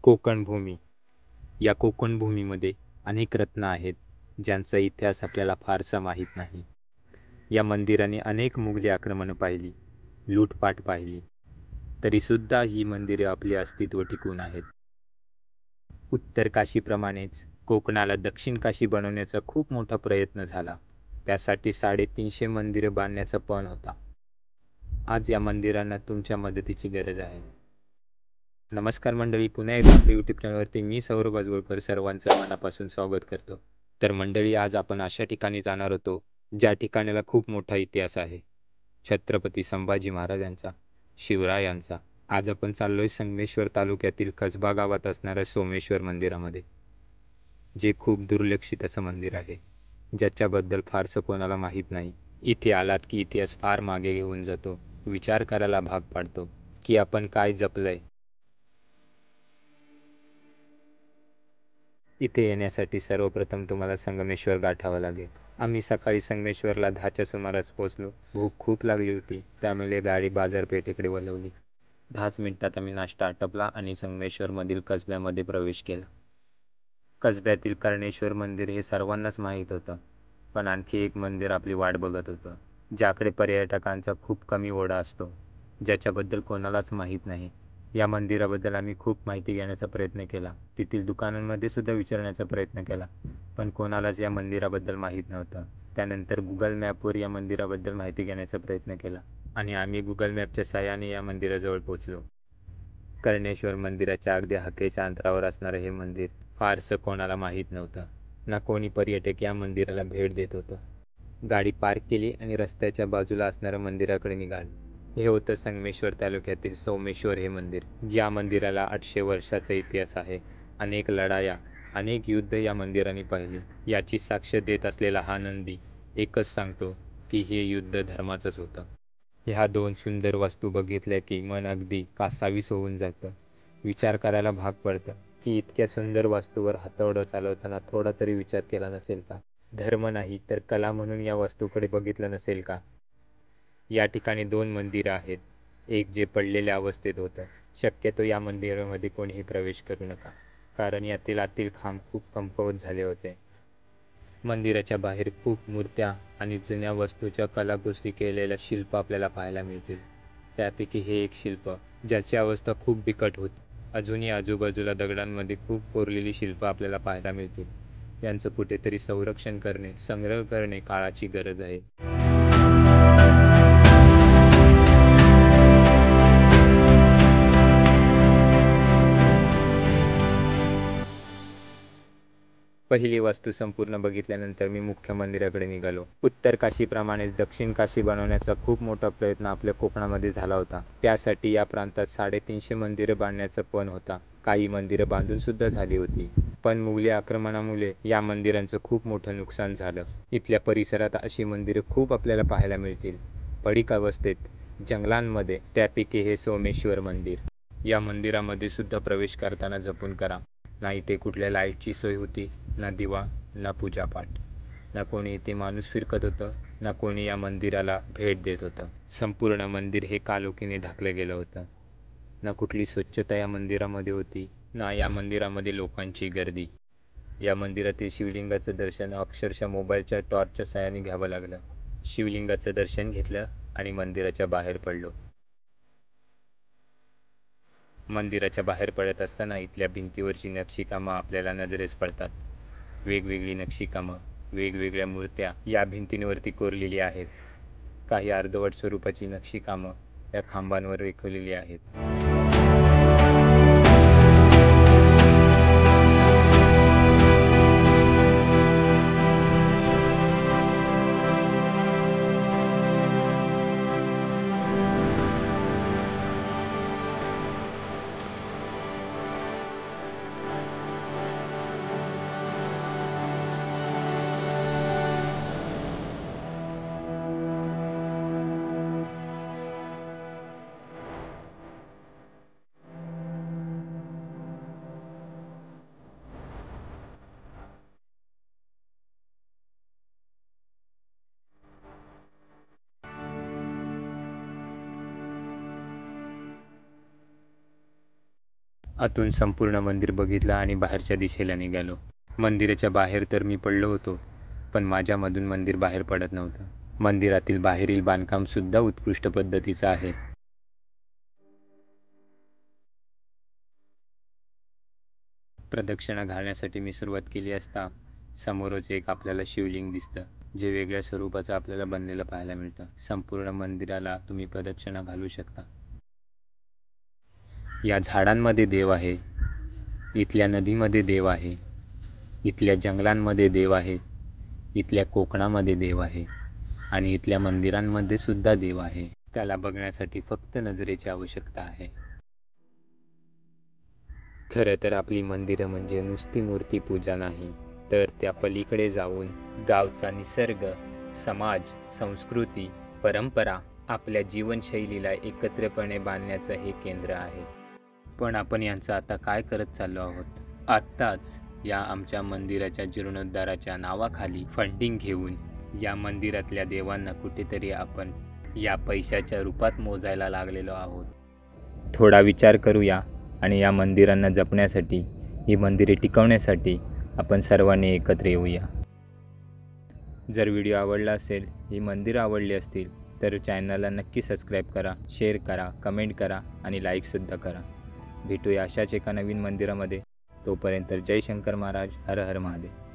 कोकण भूमी. या कोकण भूमीमध्ये अनेक रत्न आहेत, ज्यांचा इतिहास आपल्याला फारसा माहीत नाही. या मंदिराने अनेक मुघली आक्रमणं पाहिली, लूटपाट पाहिली, तरीसुद्धा ही मंदिरे आपले अस्तित्व टिकवून आहेत. उत्तर काशीप्रमाणेच कोकणाला दक्षिण काशी बनवण्याचा खूप मोठा प्रयत्न झाला. त्यासाठी 350 मंदिरे बांधण्याचा पण होता. आज या मंदिरांना तुमच्या मदतीची गरज आहे. नमस्कार मंडळी, पुन्हा एकदा आपल्या यूट्यूब चॅनलवरती मी सौरभ अजगोळकर सर्वांचं मनापासून स्वागत करतो. तर मंडळी, आज आपण अशा ठिकाणी जाणार होतो ज्या ठिकाणाला खूप मोठा इतिहास आहे. छत्रपती संभाजी महाराजांचा, शिवरायांचा. आज आपण चाललोय संगमेश्वर तालुक्यातील कसबा गावात असणाऱ्या सोमेश्वर मंदिरामध्ये, जे खूप दुर्लक्षित असं मंदिर आहे, ज्याच्याबद्दल फारसं कोणाला माहीत नाही. इथे आलात की इतिहास फार मागे घेऊन जातो, विचार करायला भाग पाडतो की आपण काय जपलंय. इथे येण्यासाठी सर्वप्रथम तुम्हाला संगमेश्वर गाठावं लागेल. आम्ही सकाळी संगमेश्वरला 10च्या सुमारास पोहोचलो. भूक खूप लागली होती, त्यामुळे गाडी बाजारपेठेकडे वळवली. 10च मिनिटात आम्ही नाश्ता आटपला आणि संगमेश्वरमधील कसब्यामध्ये प्रवेश केला. कसब्यातील कर्णेश्वर मंदिर हे सर्वांनाच माहीत होतं, पण आणखी एक मंदिर आपली वाट बघत होतं, ज्याकडे पर्यटकांचा खूप कमी ओढा असतो, ज्याच्याबद्दल कोणालाच माहीत नाही. या मंदिराबद्दल आम्ही खूप माहिती घेण्याचा प्रयत्न केला, तेथील दुकानांमध्ये सुद्धा विचारण्याचा प्रयत्न केला, पण कोणालाच या मंदिराबद्दल माहीत नव्हतं. त्यानंतर गुगल मॅपवर या मंदिराबद्दल माहिती घेण्याचा प्रयत्न केला आणि आम्ही गुगल मॅपच्या साहाय्याने या मंदिराजवळ पोहोचलो. कर्णेश्वर मंदिराच्या अगदी हाकेच्या अंतरावर असणारं हे मंदिर फारसं कोणाला माहीत नव्हतं. ना कोणी पर्यटक या मंदिराला भेट देत होतं. गाडी पार्क केली आणि रस्त्याच्या बाजूला असणाऱ्या मंदिराकडे निघालो. हे होतं संगमेश्वर तालुक्यातील सोमेश्वर हे मंदिर. ज्या मंदिराला 800 वर्षाचा इतिहास आहे. अनेक लढाया, अनेक युद्ध या मंदिराने पाहिली. याची साक्ष देत असलेला हा नंदी एकच सांगतो की हे युद्ध धर्माचंच होतं. ह्या 2 सुंदर वास्तू बघितल्या की मन अगदी कासावीस होऊन जातं. विचार करायला भाग पडतं की इतक्या सुंदर वास्तूवर हातोडं चालवताना थोडा तरी विचार केला नसेल का? धर्म नाही तर कला म्हणून या वास्तूकडे बघितलं नसेल का? या ठिकाणी 2 मंदिरं आहेत. एक जे पडलेल्या अवस्थेत होतं. शक्यतो या मंदिरामध्ये कोणीही प्रवेश करू नका, कारण यातील आतील खांब खूप कमकुवत झाले होते. मंदिराच्या बाहेर खूप मूर्त्या आणि जुन्या वस्तूच्या कलाकुसरी केलेल्या शिल्प आपल्याला पाहायला मिळतील. त्यापैकी हे एक शिल्प, ज्याची अवस्था खूप बिकट होती. अजूनही आजूबाजूला दगडांमध्ये खूप कोरलेली शिल्प आपल्याला पाहायला मिळतील. यांचं कुठेतरी संरक्षण करणे, संग्रह करणे काळाची गरज आहे. पहिली वास्तू संपूर्ण बघितल्यानंतर मी मुख्य मंदिराकडे निघालो. उत्तर काशीप्रमाणेच दक्षिण काशी बनवण्याचा खूप मोठा प्रयत्न आपल्या कोकणामध्ये झाला होता. त्यासाठी या प्रांतात 350 मंदिरं बांधण्याचा पण होता. काही मंदिरं बांधून सुद्धा झाली होती, पण मुघली आक्रमणामुळे या मंदिरांचं खूप मोठं नुकसान झालं. इथल्या परिसरात अशी मंदिरं खूप आपल्याला पाहायला मिळतील, पडीक अवस्थेत, जंगलांमध्ये. त्यापैकी हे सोमेश्वर मंदिर. या मंदिरामध्ये सुद्धा प्रवेश करताना जपून करा. ना इथे कुठल्या लाईटची सोय होती, ना दिवा, ना पूजापाठ. ना कोणी इथे माणूस फिरकत होतं, ना कोणी या मंदिराला भेट देत होतं. संपूर्ण मंदिर हे काळोखीने ढकलं गेलं होतं. ना कुठली स्वच्छता या मंदिरामध्ये होती, ना या मंदिरामध्ये लोकांची गर्दी. या मंदिरातील शिवलिंगाचं दर्शन अक्षरशः मोबाईलच्या टॉर्चच्या साहाय्याने घ्यावं लागलं. शिवलिंगाचं दर्शन घेतलं आणि मंदिराच्या बाहेर पडलो. मंदिराच्या बाहेर पडत असताना इथल्या भिंतीवरची नक्षीकामं आपल्याला नजरेस पडतात. वेगवेगळी नक्षीकामं, वेगवेगळ्या मूर्त्या या भिंतींवरती कोरलेली आहेत. काही अर्धवट स्वरूपाची नक्षीकामं या खांबांवर रेखवलेली आहेत. आतून संपूर्ण मंदिर बघितलं आणि बाहेरच्या दिशेला निघालो. मंदिराच्या बाहेर तर मी पडलो होतो, पण माझ्यामधून मंदिर बाहेर पडत नव्हतं. मंदिरातील बाहेरील बांधकाम सुद्धा उत्कृष्ट पद्धतीचं आहे. प्रदक्षिणा घालण्यासाठी मी सुरुवात केली असता समोरच एक आपल्याला शिवलिंग दिसतं, जे वेगळ्या स्वरूपाचं आपल्याला बनलेलं पाहायला मिळतं. संपूर्ण मंदिराला तुम्ही प्रदक्षिणा घालू शकता. या झाडांमध्ये देव आहे, इथल्या नदीमध्ये देव आहे, इथल्या जंगलांमध्ये देव आहे, इथल्या कोकणामध्ये देव आहे आणि इथल्या मंदिरांमध्ये सुद्धा देव आहे. त्याला बघण्यासाठी फक्त नजरेची आवश्यकता आहे. खरं तर आपली मंदिरं म्हणजे नुसती मूर्तीपूजा नाही, तर त्या पलीकडे जाऊन गावचा निसर्ग, समाज, संस्कृती, परंपरा, आपल्या जीवनशैलीला एकत्रपणे बांधण्याचं हे केंद्र आहे. पण आपण यांचं आता काय करत चाललो आहोत? आत्ताच या आमच्या मंदिराच्या जीर्णोद्धाराच्या नावाखाली फंडिंग घेऊन या मंदिरातल्या देवांना कुठेतरी आपण या पैशाच्या रूपात मोजायला लागलेलो आहोत. थोडा विचार करूया आणि या मंदिरांना जपण्यासाठी, ही मंदिरे टिकवण्यासाठी आपण सर्वांनी एकत्र येऊया. जर व्हिडिओ आवडला असेल, ही मंदिरं आवडली असतील, तर चॅनलला नक्की सबस्क्राईब करा, शेअर करा, कमेंट करा आणि लाईकसुद्धा करा. भेटूया अशाच एका नवीन मंदिरामध्ये. तोपर्यंत जय शंकर महाराज, हर हर महादेव.